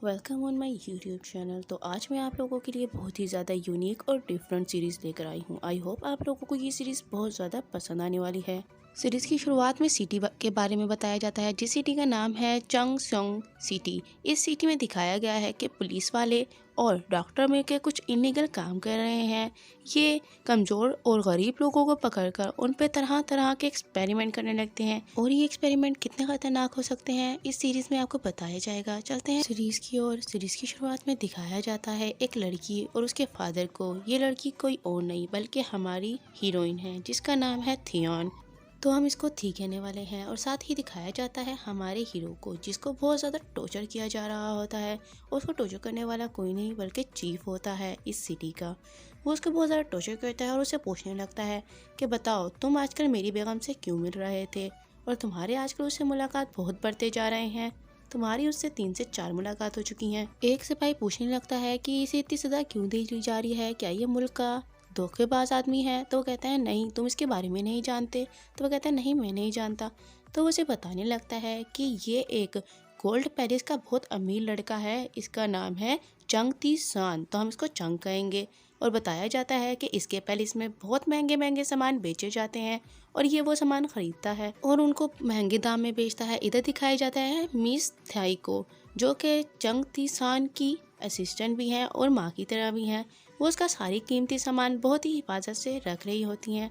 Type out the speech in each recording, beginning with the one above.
Welcome on my YouTube channel. तो आज मैं आप लोगों के लिए बहुत ही ज़्यादा यूनिक और डिफरेंट सीरीज़ लेकर आई हूँ। आई होप आप लोगों को ये सीरीज़ बहुत ज़्यादा पसंद आने वाली है। सीरीज़ की शुरुआत में सिटी के बारे में बताया जाता है, जिस सिटी का नाम है चंगसोंग सिटी। इस सिटी में दिखाया गया है कि पुलिस वाले और डॉक्टर मिलकर कुछ इलीगल काम कर रहे हैं। ये कमज़ोर और गरीब लोगों को पकड़कर उन पे तरह तरह के एक्सपेरिमेंट करने लगते हैं, और ये एक्सपेरिमेंट कितने खतरनाक हो सकते हैं इस सीरीज़ में आपको बताया जाएगा। चलते हैं सीरीज़ की ओर। सीरीज़ की शुरुआत में दिखाया जाता है एक लड़की और उसके फादर को। ये लड़की कोई और नहीं बल्कि हमारी हीरोइन है, जिसका नाम है थियॉन। तो हम इसको थी कहने वाले हैं। और साथ ही दिखाया जाता है हमारे हीरो को, जिसको बहुत ज़्यादा टॉर्चर किया जा रहा होता है। और उसको टॉर्चर करने वाला कोई नहीं बल्कि चीफ होता है इस सिटी का। वो उसको बहुत ज़्यादा टॉर्चर करता है और उसे पूछने लगता है कि बताओ, तुम आजकल मेरी बेगम से क्यों मिल रहे थे, और तुम्हारे आजकल उससे मुलाकात बहुत बढ़ते जा रहे हैं। तुम्हारी उससे 3 से 4 मुलाकात हो चुकी हैं। एक सिपाही पूछने लगता है कि इसे इतनी सज़ा क्यों दी जा रही है, क्या ये मुल्क का धोखेबाज आदमी है। तो वो कहता है नहीं, तुम इसके बारे में नहीं जानते। तो वो कहता है नहीं, मैं नहीं जानता। तो वो उसे बताने लगता है कि ये एक गोल्ड पैलेस का बहुत अमीर लड़का है, इसका नाम है चंग ती सान, तो हम इसको चंग कहेंगे। और बताया जाता है कि इसके पैलेस में बहुत महंगे महंगे सामान बेचे जाते हैं, और ये वो सामान खरीदता है और उनको महंगे दाम में बेचता है। इधर दिखाया जाता है मिस थाई को, जो कि चंग ती सान की असिस्टेंट भी हैं और माँ की तरह भी हैं। वो उसका सारी कीमती सामान बहुत ही हिफाजत से रख रही होती हैं।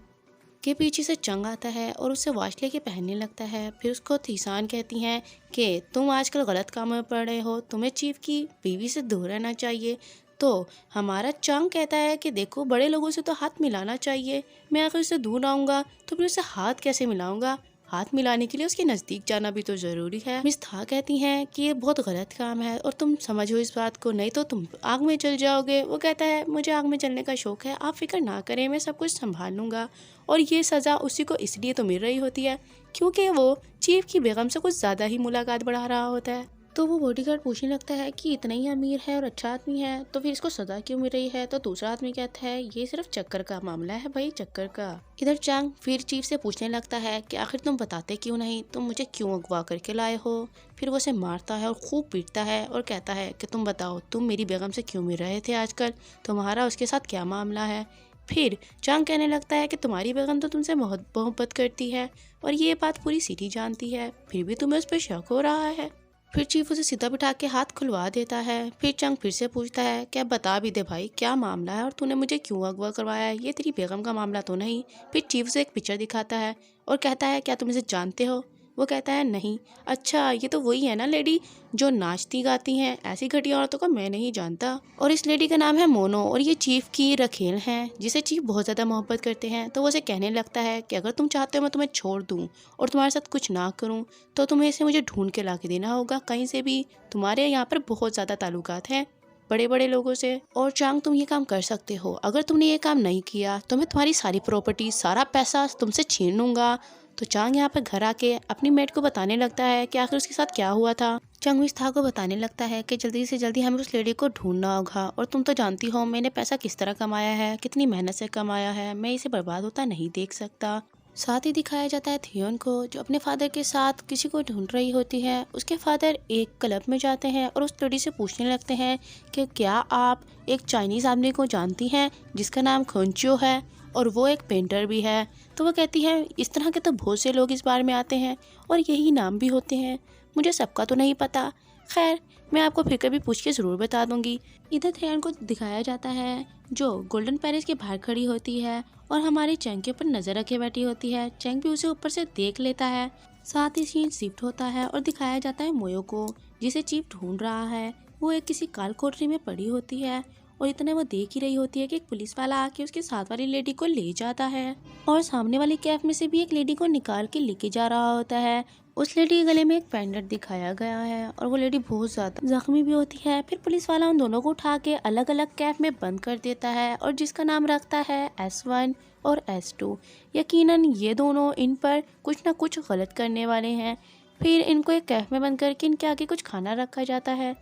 के पीछे से चंग आता है और उससे वॉच लेके पहनने लगता है। फिर उसको तीसान कहती हैं कि तुम आजकल गलत काम में पड़ रहे हो, तुम्हें चीफ की बीवी से दूर रहना चाहिए। तो हमारा चंग कहता है कि देखो, बड़े लोगों से तो हाथ मिलाना चाहिए। मैं अगर उससे दूर आऊँगा तो फिर उससे हाथ कैसे मिलाऊंगा। हाथ मिलाने के लिए उसके नज़दीक जाना भी तो ज़रूरी है। मिस था कहती हैं कि ये बहुत गलत काम है और तुम समझो इस बात को, नहीं तो तुम आग में जल जाओगे। वो कहता है मुझे आग में जलने का शौक है, आप फिक्र ना करें, मैं सब कुछ संभाल लूँगा। और ये सज़ा उसी को इसलिए तो मिल रही होती है क्योंकि वो चीफ की बेगम से कुछ ज़्यादा ही मुलाकात बढ़ा रहा होता है। तो वो बॉडीगार्ड पूछने लगता है कि इतना ही अमीर है और अच्छा आदमी है, तो फिर इसको सज़ा क्यों मिल रही है। तो दूसरा आदमी कहता है ये सिर्फ चक्कर का मामला है भाई, चक्कर का। इधर चांग फिर चीफ से पूछने लगता है कि आखिर तुम बताते क्यों नहीं, तुम मुझे क्यों अगवा करके लाए हो। फिर वो उसे मारता है और खूब पीटता है और कहता है कि तुम बताओ, तुम मेरी बेगम से क्यों मिल रहे थे आजकल, तुम्हारा उसके साथ क्या मामला है। फिर चांग कहने लगता है कि तुम्हारी बेगम तो तुमसे बहुत मोहब्बत करती है और ये बात पूरी सिटी जानती है, फिर भी तुम्हें उस पर शक हो रहा है। फिर चीफ उसे सीधा बिठा के हाथ खुलवा देता है। फिर चंग फिर से पूछता है क्या बता भी दे भाई, क्या मामला है और तूने मुझे क्यों अगवा करवाया है, ये तेरी बेगम का मामला तो नहीं। फिर चीफ उसे एक पिक्चर दिखाता है और कहता है क्या तुम इसे जानते हो। वो कहता है नहीं। अच्छा, ये तो वही है ना लेडी जो नाचती गाती हैं, ऐसी घटिया औरतों को मैं नहीं जानता। और इस लेडी का नाम है मोनो, और ये चीफ की रखेल हैं, जिसे चीफ बहुत ज़्यादा मोहब्बत करते हैं। तो वो उसे कहने लगता है कि अगर तुम चाहते हो मैं तुम्हें छोड़ दूँ और तुम्हारे साथ कुछ ना करूँ, तो तुम्हें इसे मुझे ढूंढ के ला के देना होगा कहीं से भी। तुम्हारे यहाँ पर बहुत ज़्यादा ताल्लुकात हैं बड़े बड़े लोगों से, और चांग तुम ये काम कर सकते हो। अगर तुमने ये काम नहीं किया तो मैं तुम्हारी सारी प्रॉपर्टी, सारा पैसा तुमसे छीन लूँगा। तो चांग यहाँ पर घर आके अपनी मेट को बताने लगता है कि आखिर उसके साथ क्या हुआ था। चांग मिस्था को बताने लगता है कि जल्दी से जल्दी हमें उस लेडी को ढूंढना होगा, और तुम तो जानती हो मैंने पैसा किस तरह कमाया है, कितनी मेहनत से कमाया है, मैं इसे बर्बाद होता नहीं देख सकता। साथ ही दिखाया जाता है थियोन को, जो अपने फादर के साथ किसी को ढूंढ रही होती है। उसके फादर एक क्लब में जाते हैं और उस लड़की से पूछने लगते हैं कि क्या आप एक चाइनीज़ आदमी को जानती हैं जिसका नाम खोंचियो है और वो एक पेंटर भी है। तो वो कहती है इस तरह के तो बहुत से लोग इस बार में आते हैं और यही नाम भी होते हैं, मुझे सबका तो नहीं पता। खैर, मैं आपको फिर कभी पूछ के ज़रूर बता दूंगी। इधर थियोन को दिखाया जाता है जो गोल्डन पैलेस के बाहर खड़ी होती है और हमारी चैंग के ऊपर नज़र रखे बैठी होती है। चैंग भी उसे ऊपर से देख लेता है। साथ ही सीन शिफ्ट होता है और दिखाया जाता है मोयो को, जिसे चीफ ढूंढ रहा है। वो एक किसी काल कोठरी में पड़ी होती है और इतने वो देख ही रही होती है कि एक पुलिस वाला आके उसके साथ वाली लेडी को ले जाता है, और सामने वाली कैफ में से भी एक लेडी को निकाल के लेके जा रहा होता है। उस लेडी के गले में एक पेंडेंट दिखाया गया है और वो लेडी बहुत ज़्यादा जख्मी भी होती है। फिर पुलिस वाला उन दोनों को उठा के अलग अलग कैफ में बंद कर देता है और जिसका नाम रखता है S1 और S2। यकीनन ये दोनों इन पर कुछ ना कुछ गलत करने वाले हैं। फिर इनको एक कैफ में बंद करके इनके आगे कुछ खाना रखा जाता है,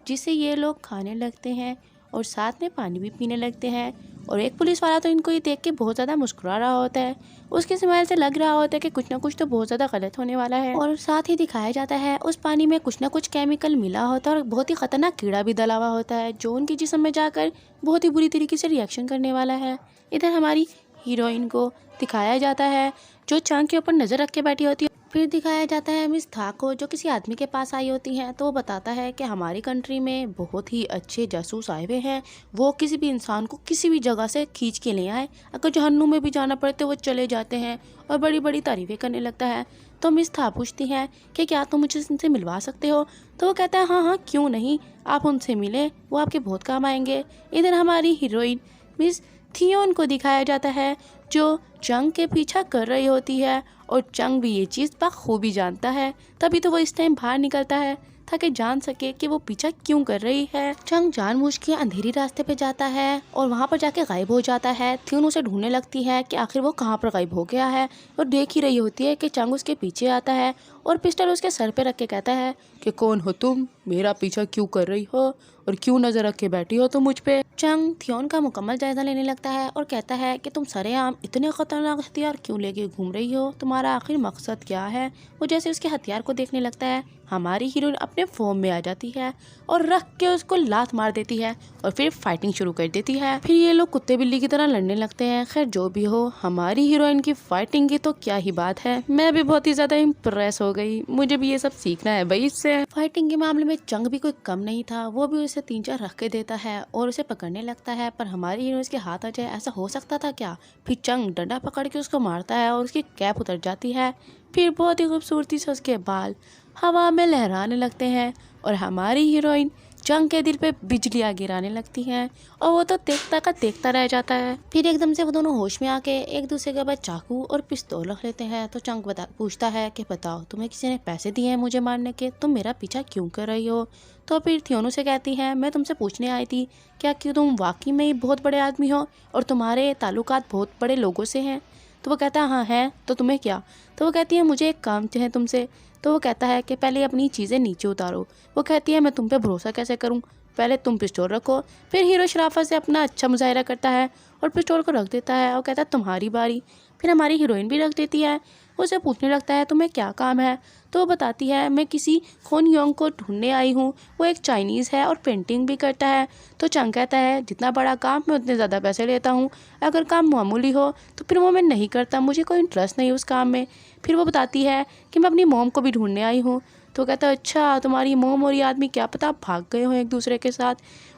जिसे ये लोग खाने लगते हैं और साथ में पानी भी पीने लगते हैं। और एक पुलिस वाला तो इनको ये देख के बहुत ज़्यादा मुस्कुरा रहा होता है। उसके स्माइल से लग रहा होता है कि कुछ ना कुछ तो बहुत ज़्यादा गलत होने वाला है। और साथ ही दिखाया जाता है उस पानी में कुछ ना कुछ केमिकल मिला होता है और बहुत ही खतरनाक कीड़ा भी डला हुआ होता है जो उनके जिस्म में जाकर बहुत ही बुरी तरीके से रिएक्शन करने वाला है। इधर हमारी हीरोइन को दिखाया जाता है जो चंग के ऊपर नज़र रख के बैठी होती है। फिर दिखाया जाता है मिस था को जो किसी आदमी के पास आई होती हैं, तो वो बताता है कि हमारी कंट्री में बहुत ही अच्छे जासूस आए हुए हैं, वो किसी भी इंसान को किसी भी जगह से खींच के ले आए, अगर जहन्नुम में भी जाना पड़े तो वो चले जाते हैं और बड़ी बड़ी तारीफ़ें करने लगता है। तो मिस था पूछती हैं कि क्या तुम मुझे इनसे मिलवा सकते हो, तो वो कहता है हाँ हाँ क्यों नहीं, आप उनसे मिले, वो आपके बहुत काम आएंगे। इधर हमारी हीरोइन मिस थियोन को दिखाया जाता है जो चंग के पीछा कर रही होती है और चंग भी ये चीज़ बखूबी जानता है, तभी तो वो इस टाइम बाहर निकलता है ताकि जान सके कि वो पीछा क्यों कर रही है। चंग जानबूझ के अंधेरी रास्ते पे जाता है और वहाँ पर जाके गायब हो जाता है। थियोन उसे ढूंढने लगती है कि आखिर वो कहाँ पर गायब हो गया है और देख ही रही होती है कि चंग उसके पीछे आता है और पिस्टल उसके सर पे रख के कहता है कि कौन हो तुम, मेरा पीछा क्यों कर रही हो और क्यों नजर रख के बैठी हो तुम मुझ पे। चंग थियोन का मुकम्मल जायजा लेने लगता है और कहता है कि तुम सरेआम इतने खतरनाक हथियार क्यों लेके घूम रही हो, तुम्हारा आखिर मकसद क्या है। वो जैसे उसके हथियार को देखने लगता है, हमारी हीरोइन अपने फॉर्म में आ जाती है और रख के उसको लात मार देती है और फिर फाइटिंग शुरू कर देती है। फिर ये लोग कुत्ते बिल्ली की तरह लड़ने लगते हैं। खैर जो भी हो, हमारी हीरोइन की फाइटिंग की तो क्या ही बात है, मैं भी बहुत ही ज्यादा इम्प्रेस हो गई, मुझे भी ये सब सीखना है भाई इससे। फाइटिंग के मामले में चंग भी कोई कम नहीं था, वो भी उसे 3-4 रख के देता है और उसे पकड़ने लगता है, पर हमारी हीरोइन उसके हाथ आ जाए, ऐसा हो सकता था क्या। फिर चंग डंडा पकड़ के उसको मारता है और उसकी कैप उतर जाती है। फिर बहुत ही खूबसूरती से उसके बाल हवा में लहराने लगते हैं और हमारी हीरोइन चंग के दिल पे बिजलियाँ गिराने लगती हैं और वो तो देखता का देखता रह जाता है। फिर एकदम से वो दोनों होश में आके एक दूसरे के बाद चाकू और पिस्तौल रख लेते हैं। तो चंग पूछता है कि बताओ तुम्हें किसी ने पैसे दिए हैं मुझे मारने के, तुम मेरा पीछा क्यों कर रही हो। तो फिर थियोनो से कहती है मैं तुमसे पूछने आई थी क्या कि तुम वाकई में ही बहुत बड़े आदमी हो और तुम्हारे ताल्लुकात बहुत बड़े लोगों से हैं। तो वो कहता है हाँ है, तो तुम्हें क्या। तो वो कहती है मुझे एक काम है तुमसे। तो वो कहता है कि पहले अपनी चीज़ें नीचे उतारो। वो कहती है मैं तुम पे भरोसा कैसे करूं, पहले तुम पिस्टल रखो। फिर हीरो शराफत से अपना अच्छा मुजाहिरा करता है और पिस्टल को रख देता है और कहता है तुम्हारी बारी। फिर हमारी हीरोइन भी रख देती है। उसे पूछने लगता है तुम्हें क्या काम है। तो वो बताती है मैं किसी खोन योंग को ढूंढने आई हूँ, वो एक चाइनीज़ है और पेंटिंग भी करता है। तो चंग कहता है जितना बड़ा काम मैं उतने ज़्यादा पैसे लेता हूँ, अगर काम मामूली हो तो फिर वो मैं नहीं करता, मुझे कोई इंटरेस्ट नहीं उस काम में। फिर वो बताती है कि मैं अपनी मोम को भी ढूंढने आई हूँ। तो कहता है अच्छा तुम्हारी मोम और ये आदमी क्या पता भाग गए हो एक दूसरे के साथ।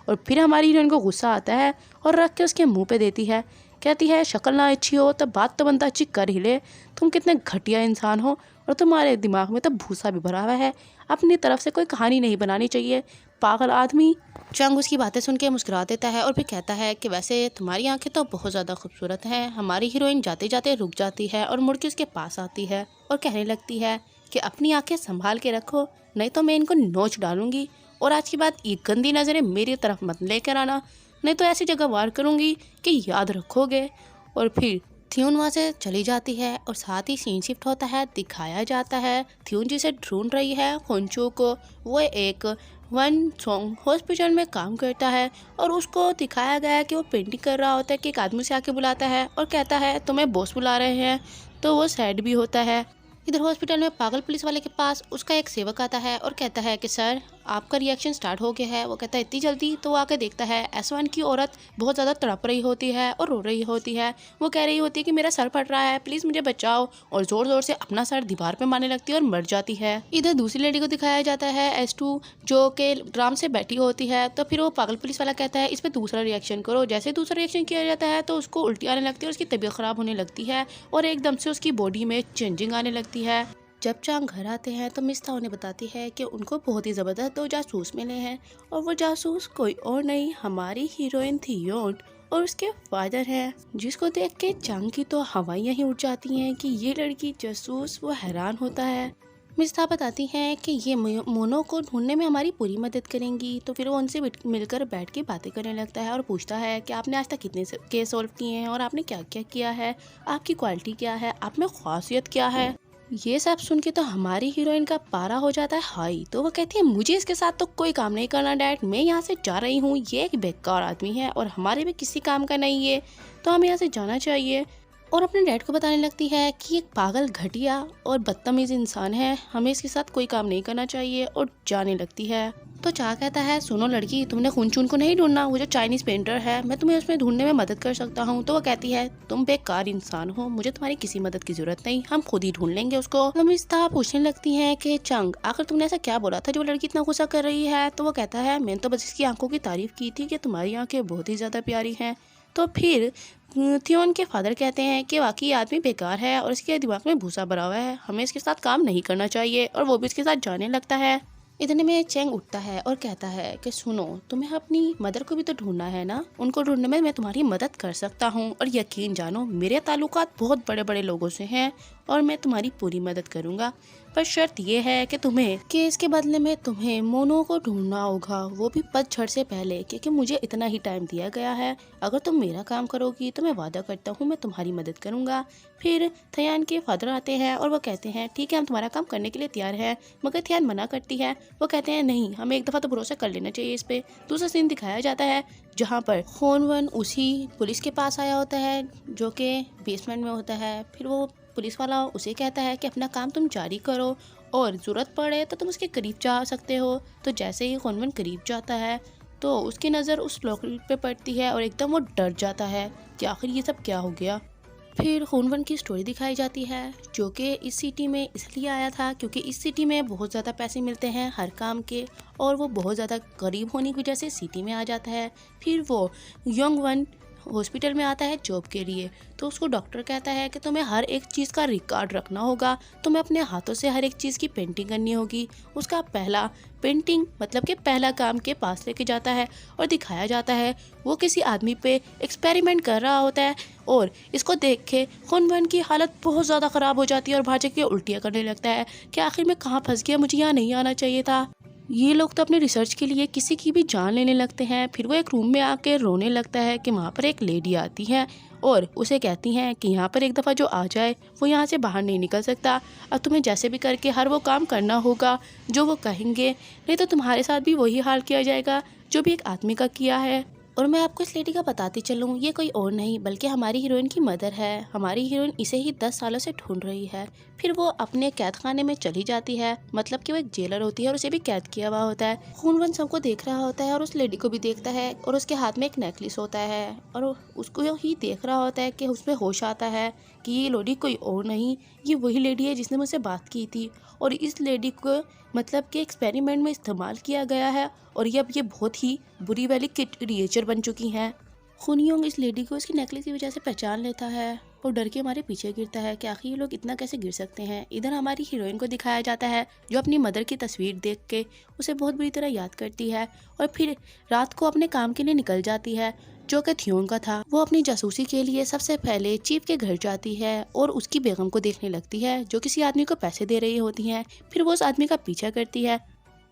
और फिर हमारी हीरोइन को गुस्सा आता है और रख के उसके मुंह पे देती है, कहती है शक्ल ना अच्छी हो तो बात तो बंदा अच्छी कर ही ले, तुम कितने घटिया इंसान हो और तुम्हारे दिमाग में तो भूसा भी भरा हुआ है, अपनी तरफ से कोई कहानी नहीं बनानी चाहिए, पागल आदमी। चंग उसकी बातें सुन के मुस्कुरा देता है और फिर कहता है कि वैसे तुम्हारी आंखें तो बहुत ज़्यादा खूबसूरत हैं। हमारी हीरोइन जाते जाते रुक जाती है और मुड़ के उसके पास आती है और कहने लगती है कि अपनी आंखें संभाल के रखो, नहीं तो मैं इनको नोच डालूंगी और आज के बाद ये गंदी नज़रें मेरी तरफ मत लेकर आना, नहीं तो ऐसी जगह वार करूंगी कि याद रखोगे। और फिर थियोन वहाँ से चली जाती है और साथ ही सीन शिफ्ट होता है। दिखाया जाता है थियोन जिसे ढूंढ रही है खोंचू को, वो एक वन सॉन्ग हॉस्पिटल में काम करता है और उसको दिखाया गया है कि वो पेंटिंग कर रहा होता है कि एक आदमी से आके बुलाता है और कहता है तुम्हें बॉस बुला रहे हैं, तो वो सैड भी होता है। इधर हॉस्पिटल में पागल पुलिस वाले के पास उसका एक सेवक आता है और कहता है कि सर आपका रिएक्शन स्टार्ट हो गया है। वो कहता है इतनी जल्दी। तो वो आके देखता है S1 की औरत बहुत ज़्यादा तड़प रही होती है और रो रही होती है। वो कह रही होती है कि मेरा सर फट रहा है, प्लीज़ मुझे बचाओ, और ज़ोर ज़ोर से अपना सर दीवार पे मारने लगती है और मर जाती है। इधर दूसरी लेडी को दिखाया जाता है S2 जो कि ड्राम से बैठी होती है। तो फिर वो पागल पुलिस वाला कहता है इस पर दूसरा रिएक्शन करो। जैसे दूसरा रिएक्शन किया जाता है तो उसको उल्टी आने लगती है और उसकी तबीयत ख़राब होने लगती है और एकदम से उसकी बॉडी में चेंजिंग आने लगती है। जब चांग घर आते हैं तो मिस था उन्हें बताती है कि उनको बहुत ही ज़बरदस्त 2 जासूस मिले हैं और वो जासूस कोई और नहीं हमारी हीरोइन थियोन और उसके फादर हैं, जिसको देख के चांग की तो हवाइयाँ ही उड़ जाती हैं कि ये लड़की जासूस। वो हैरान होता है। मिस था बताती हैं कि ये मोनो को ढूंढने में हमारी पूरी मदद करेंगी। तो फिर वो उनसे मिलकर बैठ के बातें करने लगता है और पूछता है कि आपने आज तक कितने केस सॉल्व किए हैं और आपने क्या क्या किया है, आपकी क्वालिटी क्या है, आप में खासियत क्या है। ये सब सुन के तो हमारी हीरोइन का पारा हो जाता है हाई। तो वो कहती है मुझे इसके साथ तो कोई काम नहीं करना डैड, मैं यहाँ से जा रही हूँ, ये एक बेकार आदमी है और हमारे भी किसी काम का नहीं है, तो हमें यहाँ से जाना चाहिए। और अपने डैड को बताने लगती है कि एक पागल, घटिया और बदतमीज इंसान है, हमें इसके साथ कोई काम नहीं करना चाहिए, और जाने लगती है। तो चाह कहता है सुनो लड़की, तुमने खून चून को नहीं ढूंढना, वो जो चाइनीज पेंटर है मैं तुम्हें उसमें ढूंढने में मदद कर सकता हूँ। तो वो कहती है तुम बेकार इंसान हो, मुझे तुम्हारी किसी मदद की जरूरत नहीं, हम खुद ही ढूंढ लेंगे उसको। हम इस तरह पूछने लगती है कि चंग आखिर तुमने ऐसा क्या बोला था जो लड़की इतना गुस्सा कर रही है। तो वो कहता है मैंने तो बस इसकी आंखों की तारीफ की थी कि तुम्हारी आंखें बहुत ही ज्यादा प्यारी हैं। तो फिर थियोन के फादर कहते हैं कि वाकई ये आदमी बेकार है और इसके दिमाग में भूसा भरा हुआ है, हमें इसके साथ काम नहीं करना चाहिए, और वो भी इसके साथ जाने लगता है। इतने में चेंग उठता है और कहता है कि सुनो, तुम्हें अपनी मदर को भी तो ढूंढना है ना, उनको ढूंढने में मैं तुम्हारी मदद कर सकता हूँ, और यकीन जानो मेरे ताल्लुकात बहुत बड़े बड़े लोगों से हैं और मैं तुम्हारी पूरी मदद करूँगा। पर शर्त ये है कि इसके बदले में तुम्हें मोनो को ढूंढना होगा, वो भी पतझड़ से पहले, क्योंकि मुझे इतना ही टाइम दिया गया है। अगर तुम मेरा काम करोगी तो मैं वादा करता हूँ मैं तुम्हारी मदद करूँगा। फिर थयान के फादर आते हैं और वो कहते हैं ठीक है हम तुम्हारा काम करने के लिए तैयार है, मगर थयान मना करती है। वो कहते हैं नहीं, हमें एक दफ़ा तो भरोसा कर लेना चाहिए इस पे। दूसरा सीन दिखाया जाता है जहाँ पर खोनवन उसी पुलिस के पास आया होता है जो कि बेसमेंट में होता है। फिर वो पुलिस वाला उसे कहता है कि अपना काम तुम जारी करो और ज़रूरत पड़े तो तुम उसके करीब जा सकते हो। तो जैसे ही खोनवन करीब जाता है तो उसकी नज़र उस लॉकेट पे पड़ती है और एकदम वो डर जाता है कि आखिर ये सब क्या हो गया। फिर खूनवन की स्टोरी दिखाई जाती है जो कि इस सिटी में इसलिए आया था क्योंकि इस सिटी में बहुत ज़्यादा पैसे मिलते हैं हर काम के, और वो बहुत ज़्यादा गरीब होने की वजह से सिटी में आ जाता है। फिर वो यंग वन हॉस्पिटल में आता है जॉब के लिए। तो उसको डॉक्टर कहता है कि तुम्हें हर एक चीज़ का रिकॉर्ड रखना होगा, तुम्हें अपने हाथों से हर एक चीज़ की पेंटिंग करनी होगी। उसका पहला पेंटिंग मतलब कि पहला काम के पास लेके जाता है और दिखाया जाता है वो किसी आदमी पे एक्सपेरिमेंट कर रहा होता है, और इसको देख के खुनवन की हालत बहुत ज़्यादा ख़राब हो जाती है और बाहर जाके उल्टियाँ करने लगता है कि आखिर मैं कहाँ फंस गया, मुझे यहाँ नहीं आना चाहिए था। ये लोग तो अपने रिसर्च के लिए किसी की भी जान लेने लगते हैं। फिर वो एक रूम में आके रोने लगता है कि वहाँ पर एक लेडी आती है और उसे कहती हैं कि यहाँ पर एक दफ़ा जो आ जाए वो यहाँ से बाहर नहीं निकल सकता, अब तुम्हें जैसे भी करके हर वो काम करना होगा जो वो कहेंगे, नहीं तो तुम्हारे साथ भी वही हाल किया जाएगा जो भी एक आदमी का किया है। और मैं आपको इस लेडी का बताती चलूँ, ये कोई और नहीं बल्कि हमारी हीरोइन की मदर है। हमारी हीरोइन इसे ही 10 सालों से ढूंढ रही है। फिर वो अपने कैद खाने में चली जाती है, मतलब कि वो एक जेलर होती है और उसे भी कैद किया हुआ होता है। खूनवन सबको देख रहा होता है और उस लेडी को भी देखता है, और उसके हाथ में एक नेकलेस होता है और उसको ही देख रहा होता है कि उसमें होश आता है कि ये लेडी कोई और नहीं, ये वही लेडी है जिसने मुझसे बात की थी, और इस लेडी को मतलब कि एक्सपेरिमेंट में इस्तेमाल किया गया है, और ये अब ये बहुत ही बुरी वाली क्रिएचर बन चुकी हैं। खुनियोंग इस लेडी को इसकी नेकलेस की वजह से पहचान लेता है और डर के हमारे पीछे गिरता है कि आखिर ये लोग इतना कैसे गिर सकते हैं। इधर हमारी हीरोइन को दिखाया जाता है जो अपनी मदर की तस्वीर देख के उसे बहुत बुरी तरह याद करती है, और फिर रात को अपने काम के लिए निकल जाती है जो कि थियोन का था। वो अपनी जासूसी के लिए सबसे पहले चीफ के घर जाती है और उसकी बेगम को देखने लगती है जो किसी आदमी को पैसे दे रही होती हैं। फिर वो उस आदमी का पीछा करती है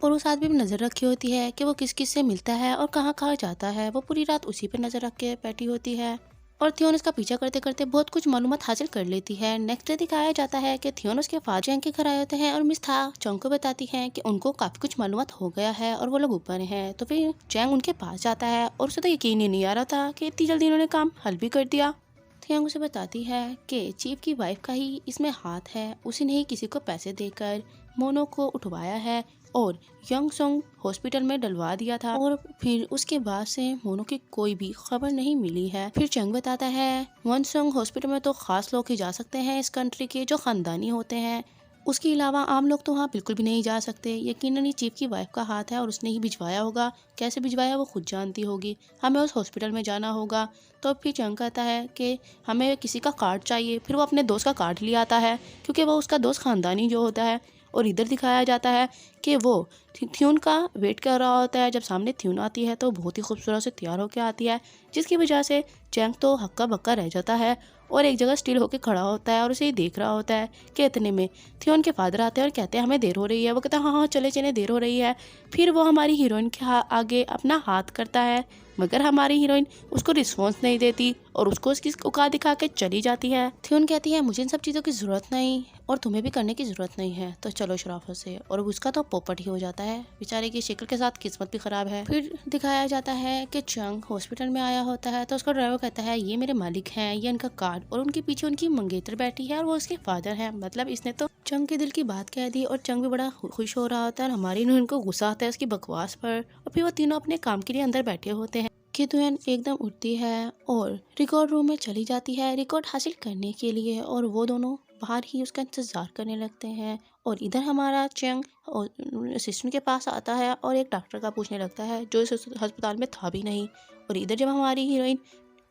और उस आदमी पर नज़र रखी होती है कि वो किस किस से मिलता है और कहाँ कहाँ जाता है। वो पूरी रात उसी पर नज़र रख के बैठी होती है और थियोन इसका पीछा करते करते बहुत कुछ मालूमात हासिल कर लेती है। नेक्स्ट डे दिखाया जाता है कि थियोन उसके फादर चैंग के घर आए होते हैं और मिस था चंग को बताती है कि उनको काफ़ी कुछ मालूमात हो गया है और वो लोग ऊपर हैं। तो फिर चैंग उनके पास जाता है और उसे तो यकीन ही नहीं आ रहा था कि इतनी जल्दी इन्होंने काम हल भी कर दिया। थियांग उसे बताती है कि चीफ की वाइफ का ही इसमें हाथ है, उसी ने ही किसी को पैसे देकर मोनो को उठवाया है और यंग सोंग हॉस्पिटल में डलवा दिया था, और फिर उसके बाद से मोनो की कोई भी खबर नहीं मिली है। फिर चंग बताता है वन सोंग हॉस्पिटल में तो खास लोग ही जा सकते हैं इस कंट्री के जो खानदानी होते हैं, उसके अलावा आम लोग तो वहाँ बिल्कुल भी नहीं जा सकते। यकीनन ये चीफ की वाइफ का हाथ है और उसने ही भिजवाया होगा, कैसे भिजवाया वो खुद जानती होगी, हमें उस हॉस्पिटल में जाना होगा। तो फिर चंग कहता है कि हमें किसी का कार्ड चाहिए। फिर वो अपने दोस्त का कार्ड ले आता है क्योंकि वो उसका दोस्त खानदानी जो होता है। और इधर दिखाया जाता है कि वो थ्यून का वेट कर रहा होता है। जब सामने थ्यून आती है तो बहुत ही खूबसूरत से तैयार होकर आती है, जिसकी वजह से चैंग तो हक्का बक्का रह जाता है और एक जगह स्टिल होकर खड़ा होता है और उसे देख रहा होता है कि इतने में थियोन के फादर आते हैं और कहते हैं हमें देर हो रही है। वो कहता है हाँ हाँ चले चले देर हो रही है। फिर वो हमारी हीरोइन के आगे अपना हाथ करता है, मगर हमारी हीरोइन उसको रिस्पॉन्स नहीं देती और उसको उसकी औकात दिखा के चली जाती है। थियोन कहती है मुझे इन सब चीज़ों की ज़रूरत नहीं और तुम्हें भी करने की ज़रूरत नहीं है, तो चलो शराफत से। और उसका तो पोपट ही हो जाता है, बेचारे की शक्ल के साथ किस्मत भी ख़राब है। फिर दिखाया जाता है कि चंग हॉस्पिटल में आया होता है तो उसका ड्राइवर कहता है ये मेरे मालिक हैं, ये इनका कार्ड, और उनके पीछे उनकी मंगेतर बैठी है और वो उसके फादर हैं। मतलब इसने तो चंग के दिल की बात कह दी और चंग भी बड़ा खुश हो रहा होता है। हमारी इनको गुस्सा आता है उसकी बकवास पर। और फिर वो तीनों अपने काम के लिए अंदर बैठे होते हैं कि दुएन एकदम उठती है और रिकॉर्ड रूम में चली जाती है रिकॉर्ड हासिल करने के लिए, और वो दोनों बाहर ही उसका इंतजार करने लगते हैं। और इधर हमारा चंग असिस्टेंट के पास आता है और एक डॉक्टर का पूछने लगता है जो इस अस्पताल में था भी नहीं। और इधर जब हमारी हीरोइन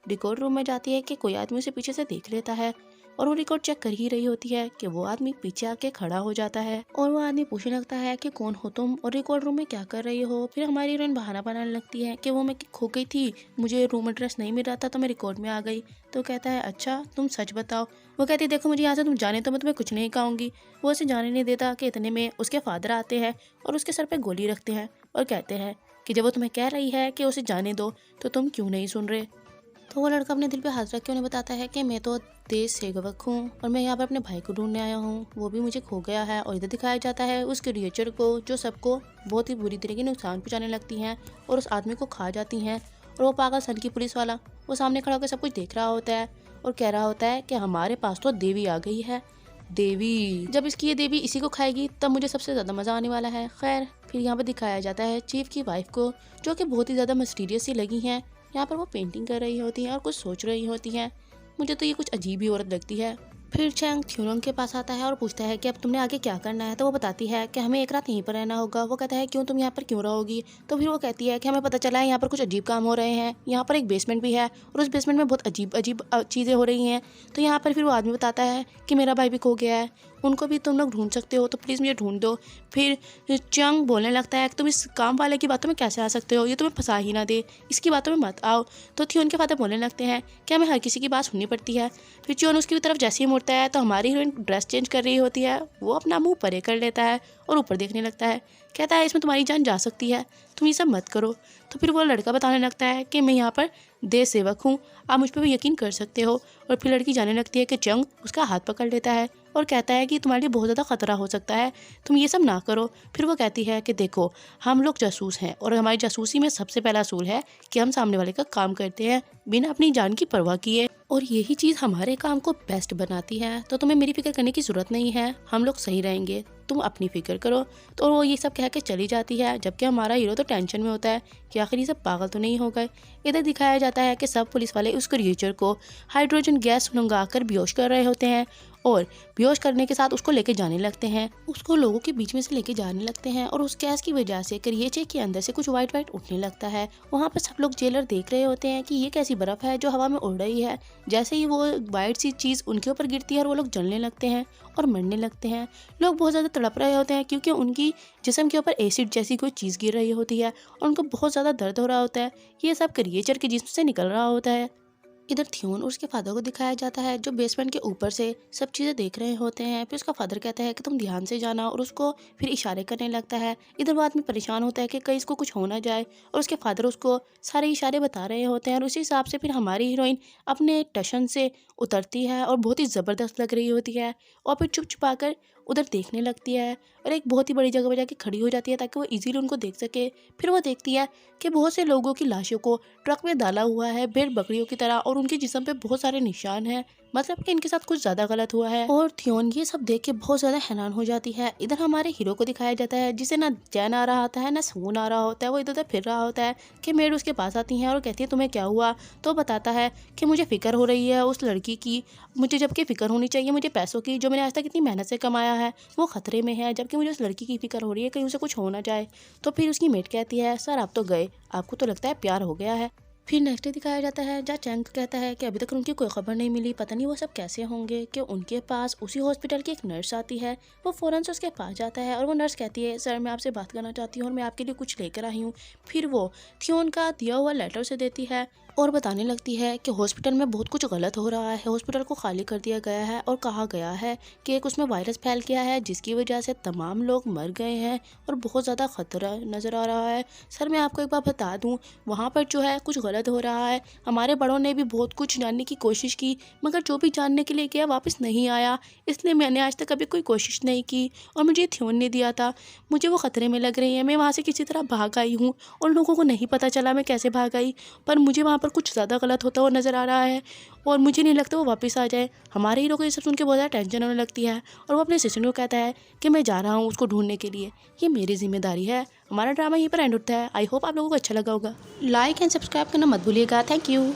रिकॉर्ड रूम में जाती है कि कोई आदमी उसे पीछे से देख लेता है और वो रिकॉर्ड चेक कर ही रही होती है कि वो आदमी पीछे आके खड़ा हो जाता है और वो आदमी पूछने लगता है कि कौन हो तुम और रिकॉर्ड रूम में क्या कर रही हो। फिर हमारी हीरोइन बहाना बनाने लगती है कि वो मैं खो गई थी, मुझे रूम एड्रेस नहीं मिल रहा था तो मैं रिकॉर्ड में आ गई। तो कहता है अच्छा तुम सच बताओ। वो कहती है देखो मुझे यहाँ से तुम जाने तो मैं तुम्हें कुछ नहीं कहूँगी। वो उसे जाने नहीं देता कि इतने में उसके फादर आते हैं और उसके सर पर गोली रखते हैं और कहते हैं कि जब वो तुम्हें कह रही है कि उसे जाने दो तो तुम क्यों नहीं सुन रहे। तो वो लड़का अपने दिल पे हाथ रख के उन्हें बताता है कि मैं तो देश सेवक हूँ और मैं यहाँ पर अपने भाई को ढूंढने आया हूँ, वो भी मुझे खो गया है। और इधर दिखाया जाता है उस क्रिएचर को जो सबको बहुत ही बुरी तरीके नुकसान पहुँचाने लगती हैं और उस आदमी को खा जाती हैं। और वो पागल सन की पुलिस वाला वो सामने खड़ा होकर सब कुछ देख रहा होता है और कह रहा होता है कि हमारे पास तो देवी आ गई है। देवी, जब इसकी ये देवी इसी को खाएगी तब मुझे सबसे ज़्यादा मज़ा आने वाला है। खैर फिर यहाँ पर दिखाया जाता है चीफ की वाइफ को जो कि बहुत ही ज़्यादा मिस्टीरियस सी लगी हैं। यहाँ पर वो पेंटिंग कर रही होती हैं और कुछ सोच रही होती हैं। मुझे तो ये कुछ अजीब ही औरत लगती है। फिर चैंग थ्योनोंग के पास आता है और पूछता है कि अब तुमने आगे क्या करना है। तो वो बताती है कि हमें एक रात यहीं पर रहना होगा। वो कहता है क्यों, तुम यहाँ पर क्यों रहोगी। तो फिर वो कहती है कि हमें पता चला है यहाँ पर कुछ अजीब काम हो रहे हैं, यहाँ पर एक बेसमेंट भी है और उस बेसमेंट में बहुत अजीब अजीब चीज़ें हो रही हैं। तो यहाँ पर फिर वो आदमी बताता है कि मेरा भाई भी खो गया है, उनको भी तुम लोग ढूंढ सकते हो तो प्लीज़ मुझे ढूंढ दो। फिर चंग बोलने लगता है कि तुम इस काम वाले की बातों में कैसे आ सकते हो, ये तुम्हें फंसा ही ना दे, इसकी बातों में मत आओ। तो थियोन के फादर बोलने लगते हैं कि हमें हर किसी की बात सुननी पड़ती है। फिर च्योन उसकी तरफ जैसे ही मुड़ता है तो हमारी हीरोइन ड्रेस चेंज कर रही होती है, वो अपना मुंह परे कर लेता है और ऊपर देखने लगता है। कहता है इसमें तुम्हारी जान जा सकती है, तुम ये सब मत करो। तो फिर वो लड़का बताने लगता है कि मैं यहाँ पर देश सेवक हूँ, आप मुझ पर भी यकीन कर सकते हो। और फिर लड़की जाने लगती है कि चंग उसका हाथ पकड़ लेता है और कहता है कि तुम्हारे लिए बहुत ज़्यादा खतरा हो सकता है, तुम ये सब ना करो। फिर वो कहती है कि देखो हम लोग जासूस हैं और हमारी जासूसी में सबसे पहला असूल है कि हम सामने वाले का काम करते हैं बिना अपनी जान की परवाह किए, और यही चीज़ हमारे काम को बेस्ट बनाती है। तो तुम्हें मेरी फिक्र करने की ज़रूरत नहीं है, हम लोग सही रहेंगे, तुम अपनी फिक्र करो। तो वो ये सब कह के चली जाती है, जबकि हमारा हीरो तो टेंशन में होता है कि आखिर ये सब पागल तो नहीं हो गए। इधर दिखाया जाता है कि सब पुलिस वाले उस क्रिएचर को हाइड्रोजन गैस मंगाकर बेहोश कर रहे होते हैं और बेहोश करने के साथ उसको लेके जाने लगते हैं, उसको लोगों के बीच में से लेके जाने लगते हैं। और उस गैस की वजह से क्रिएचर के अंदर से कुछ वाइट वाइट उठने लगता है। वहाँ पर सब लोग जेलर देख रहे होते हैं कि ये कैसी बर्फ़ है जो हवा में उड़ रही है। जैसे ही वो वाइट सी चीज़ उनके ऊपर गिरती है और वो लोग जलने लगते हैं और मरने लगते हैं। लोग बहुत ज़्यादा तड़प रहे होते हैं क्योंकि उनकी जिस्म के ऊपर एसिड जैसी कोई चीज़ गिर रही होती है और उनको बहुत ज़्यादा दर्द हो रहा होता है। ये सब क्रिएचर के जिस्म से निकल रहा होता है। इधर थियोन और उसके फादर को दिखाया जाता है जो बेसमेंट के ऊपर से सब चीज़ें देख रहे होते हैं। फिर उसका फादर कहता है कि तुम ध्यान से जाना और उसको फिर इशारे करने लगता है। इधर वो आदमी परेशान होता है कि कहीं इसको कुछ हो ना जाए और उसके फादर उसको सारे इशारे बता रहे होते हैं। और उसी हिसाब से फिर हमारी हीरोइन अपने टशन से उतरती है और बहुत ही ज़बरदस्त लग रही होती है और फिर चुप छुपा कर उधर देखने लगती है और एक बहुत ही बड़ी जगह पर जाके खड़ी हो जाती है ताकि वो इजीली उनको देख सके। फिर वो देखती है कि बहुत से लोगों की लाशों को ट्रक में डाला हुआ है भेड़ बकरियों की तरह और उनके जिस्म पे बहुत सारे निशान हैं, मतलब कि इनके साथ कुछ ज़्यादा गलत हुआ है। और थियोन ये सब देख के बहुत ज़्यादा हैरान हो जाती है। इधर हमारे हीरो को दिखाया जाता है जिसे ना चैन आ रहा होता है ना सुकून आ रहा होता है। वो इधर उधर फिर रहा होता है कि मेड उसके पास आती हैं और कहती है तुम्हें क्या हुआ। तो बताता है कि मुझे फ़िक्र हो रही है उस लड़की की, मुझे जबकि फ़िक्र होनी चाहिए मुझे पैसों की जो मैंने आज तक इतनी मेहनत से कमाया है वो ख़तरे में है, जबकि मुझे उस लड़की की फ़िक्र हो रही है कहीं उसे कुछ हो ना जाए। तो फिर उसकी मेड कहती है सर आप तो गए, आपको तो लगता है प्यार हो गया है। फिर नेक्स्ट डे दिखाया जाता है जहाँ चैंग कहता है कि अभी तक उनकी कोई खबर नहीं मिली, पता नहीं वो सब कैसे होंगे। कि उनके पास उसी हॉस्पिटल की एक नर्स आती है, वो फ़ौरन से उसके पास जाता है और वो नर्स कहती है सर मैं आपसे बात करना चाहती हूँ और मैं आपके लिए कुछ लेकर आई हूँ। फिर वो थियोन का दिया हुआ लेटर से देती है और बताने लगती है कि हॉस्पिटल में बहुत कुछ गलत हो रहा है, हॉस्पिटल को खाली कर दिया गया है और कहा गया है कि एक उसमें वायरस फैल गया है जिसकी वजह से तमाम लोग मर गए हैं और बहुत ज़्यादा खतरा नज़र आ रहा है। सर मैं आपको एक बार बता दूं, वहाँ पर जो है कुछ गलत हो रहा है। हमारे बड़ों ने भी बहुत कुछ जानने की कोशिश की, मगर जो भी जानने के लिए गया वापस नहीं आया, इसलिए मैंने आज तक कभी कोई कोशिश नहीं की और मुझे ध्यान नहीं दिया था। मुझे वो खतरे में लग रही है, मैं वहाँ से किसी तरह भाग आई हूँ और लोगों को नहीं पता चला मैं कैसे भाग आई, पर मुझे वहाँ पर कुछ ज़्यादा गलत होता हुआ नज़र आ रहा है और मुझे नहीं लगता वो वापस आ जाए। हमारे हीरो को ये सब सुन के बहुत ज़्यादा टेंशन होने लगती है और वो अपने असिस्टेंट को कहता है कि मैं जा रहा हूँ उसको ढूंढने के लिए, ये मेरी जिम्मेदारी है। हमारा ड्रामा यहीं पर एंड होता है। आई होप आप लोगों को अच्छा लगा होगा। लाइक एंड सब्सक्राइब करना मत भूलिएगा। Thank you.